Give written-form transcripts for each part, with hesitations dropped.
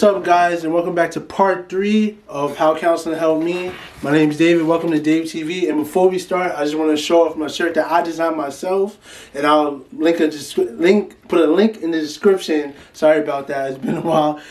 What's up, guys, and welcome back to part 3 of How Counseling Helped Me. My name is David. Welcome to Dave TV. And before we start, I just want to show off my shirt that I designed myself, and I'll put a link in the description. Sorry about that. It's been a while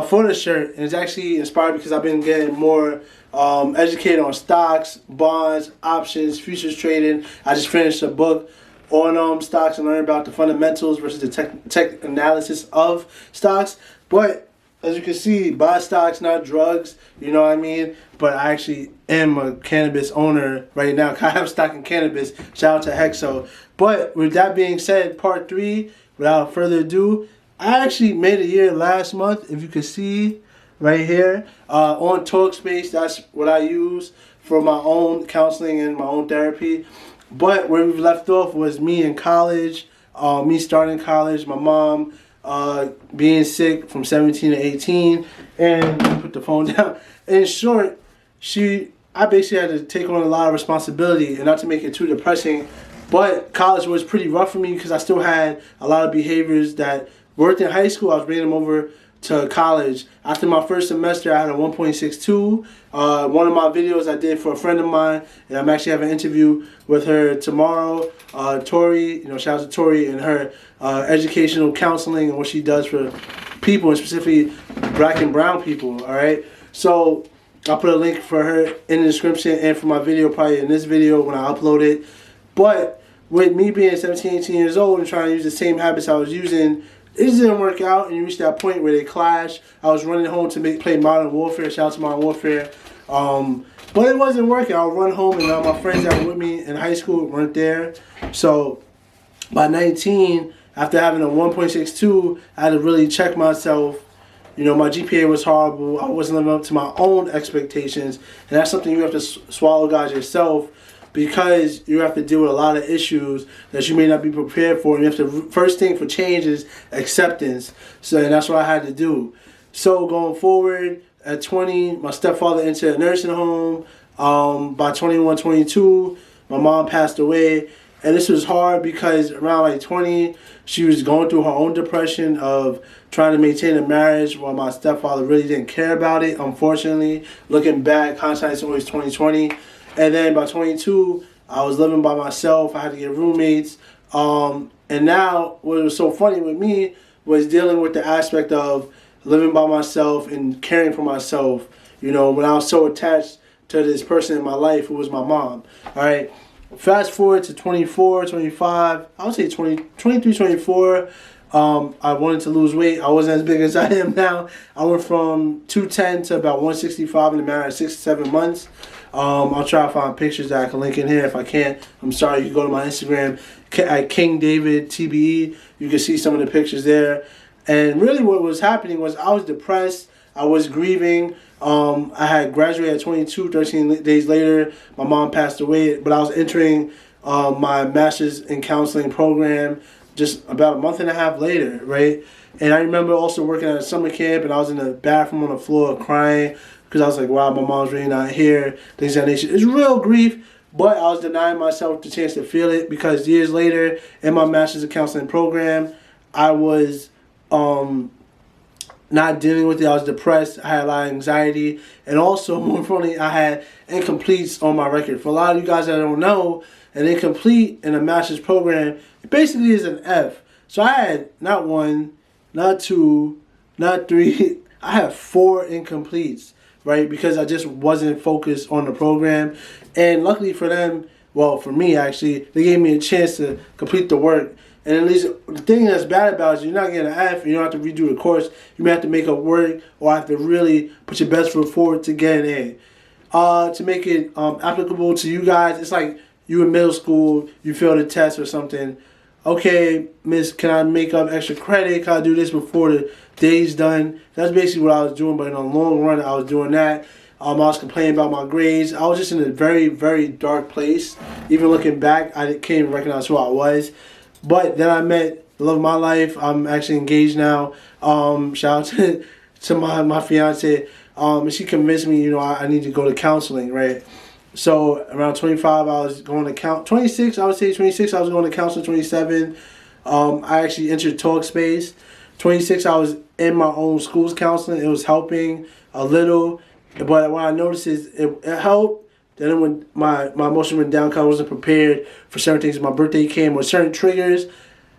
for the shirt, and it's actually inspired because I've been getting more educated on stocks, bonds, options, futures trading. I just finished a book on stocks and learn about the fundamentals versus the tech analysis of stocks. But as you can see, buy stocks, not drugs, you know what I mean? But I actually am a cannabis owner right now. I have stock in cannabis. Shout out to Hexo. But with that being said, part 3, without further ado, I actually made a year last month, if you can see right here, on Talkspace. That's what I use for my own counseling and my own therapy. But where we left off was me in college, me starting college, my mom being sick from 17 to 18, and put the phone down. In short, I basically had to take on a lot of responsibility, and not to make it too depressing, but college was pretty rough for me because I still had a lot of behaviors that worked in high school. I was bringing them over to college. After my first semester, I had a 1.62. One of my videos I did for a friend of mine, and I'm actually having an interview with her tomorrow. Tori, shout out to Tori and her educational counseling and what she does for people, and specifically black and brown people, all right? So I'll put a link for her in the description and for my video probably in this video when I upload it. But with me being 17, 18 years old and trying to use the same habits I was using, it just didn't work out, and you reach that point where they clash. I was running home to play Modern Warfare. Shout out to Modern Warfare. But it wasn't working. I would run home, and all my friends that were with me in high school weren't there. So by 19, after having a 1.62, I had to really check myself. My GPA was horrible. I wasn't living up to my own expectations. And that's something you have to swallow, guys, yourself, because you have to deal with a lot of issues that you may not be prepared for. And you have to, first thing for change is acceptance. And that's what I had to do. So going forward, at 20, my stepfather entered a nursing home. By 21, 22, my mom passed away. And this was hard because around like 20, she was going through her own depression of trying to maintain a marriage while my stepfather really didn't care about it, unfortunately. Looking back, hindsight's always 20/20. And then by 22, I was living by myself. I had to get roommates. And now, what was so funny with me was dealing with the aspect of living by myself and caring for myself. When I was so attached to this person in my life who was my mom. All right. Fast forward to 24, 25, I would say 23, 24. I wanted to lose weight. I wasn't as big as I am now. I went from 210 to about 165 in a matter of 6 to 7 months. I'll try to find pictures that I can link in here. If I can't, I'm sorry. You can go to my Instagram at King David TBE. You can see some of the pictures there. And really what was happening was I was depressed. I was grieving. I had graduated at 22, 13 days later. My mom passed away, but I was entering my master's in counseling program just about a month and a half later, right? And I remember also working at a summer camp, and I was in the bathroom on the floor crying because I was like, wow, my mom's really not here, things of that nature. It's real grief, but I was denying myself the chance to feel it because years later in my master's in counseling program, I was not dealing with it. I was depressed. I had a lot of anxiety. And also, more importantly, I had incompletes on my record. For a lot of you guys that don't know, an incomplete in a master's program, it basically is an F. So I had not 1, not 2, not 3. I had 4 incompletes, right? Because I just wasn't focused on the program. And luckily for them, well, for me actually, they gave me a chance to complete the work. And at least the thing that's bad about it is you're not getting an F, and you don't have to redo the course. You may have to make up work or have to really put your best foot forward to get an A. To make it applicable to you guys, it's like you in middle school, you failed a test or something. Okay, miss, can I make up extra credit? Can I do this before the day's done? That's basically what I was doing, but in the long run, I was doing that. I was complaining about my grades. I was just in a very, very dark place. Even looking back, I can't even recognize who I was. But then I met the love of my life. I'm actually engaged now. Shout out to my fiance. And she convinced me, I need to go to counseling, right? So around 25, I was going to 26, I would say 26, I was going to counseling. 27, I actually entered Talkspace. 26, I was in my own school's counseling. It was helping a little, but what I noticed is it helped. Then when my emotion went down, because I wasn't prepared for certain things. My birthday came with certain triggers.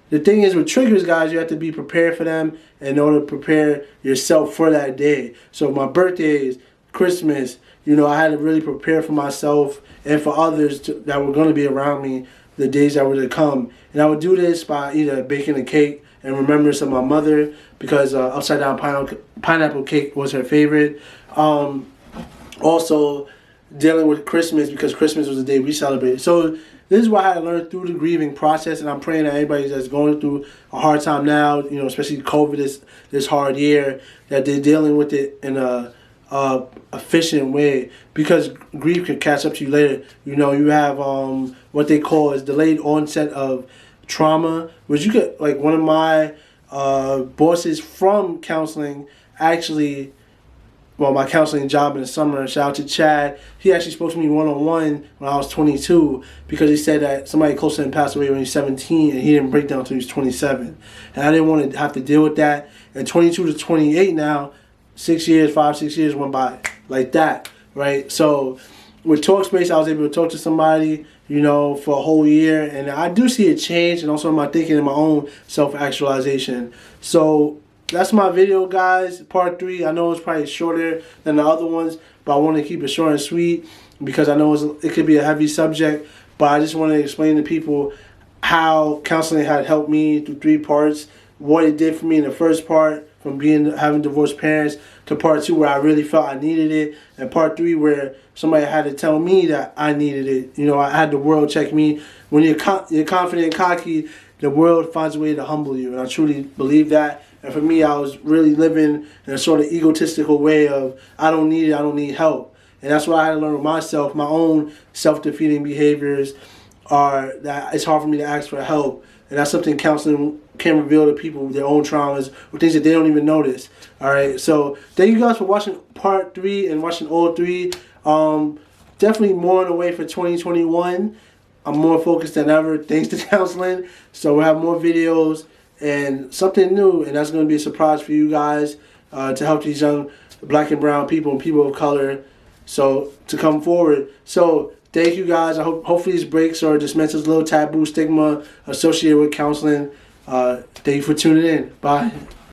The thing is with triggers, guys, you have to be prepared for them in order to prepare yourself for that day. So my birthdays, Christmas, you know, I had to really prepare for myself and for others that were going to be around me the days that were to come. And I would do this by either baking a cake in remembrance of my mother, because upside down pineapple cake was her favorite. Also dealing with Christmas, because Christmas was the day we celebrated. So this is what I had to learn through the grieving process, and I'm praying that anybody that's going through a hard time now, you know, especially COVID, this hard year, that they're dealing with it in a efficient way, because grief can catch up to you later. You know, you have what they call is delayed onset of trauma, which you could, like, one of my bosses from counseling actually, well, my counseling job in the summer, shout out to Chad, he actually spoke to me one-on-one when I was 22, because he said that somebody close to him passed away when he was 17 and he didn't break down until he was 27. And I didn't want to have to deal with that. And 22 to 28 now, 6 years, 6 years went by like that, right? So with Talkspace, I was able to talk to somebody, you know, for a whole year, and I do see a change, and also in my thinking and my own self-actualization. So that's my video, guys, part 3. I know it's probably shorter than the other ones, but I want to keep it short and sweet because I know it could be a heavy subject, but I just want to explain to people how counseling had helped me through 3 parts, what it did for me in the first part, from having divorced parents, to part 2 where I really felt I needed it, and part 3 where somebody had to tell me that I needed it. You know, I had the world check me. When you're confident and cocky, the world finds a way to humble you, and I truly believe that. And for me, I was really living in a sort of egotistical way of, I don't need it, I don't need help. And that's what I had to learn with myself. My own self-defeating behaviors are that it's hard for me to ask for help. And that's something counseling can reveal to people, their own traumas, or things that they don't even notice. All right, so thank you guys for watching part 3 and watching all 3. Definitely more on the way for 2021. I'm more focused than ever thanks to counseling. So we'll have more videos and something new, and that's going to be a surprise for you guys to help these young black and brown people and people of color so to come forward. So thank you guys. I hope hopefully these breaks or dismantles a little taboo stigma associated with counseling. Thank you for tuning in. Bye.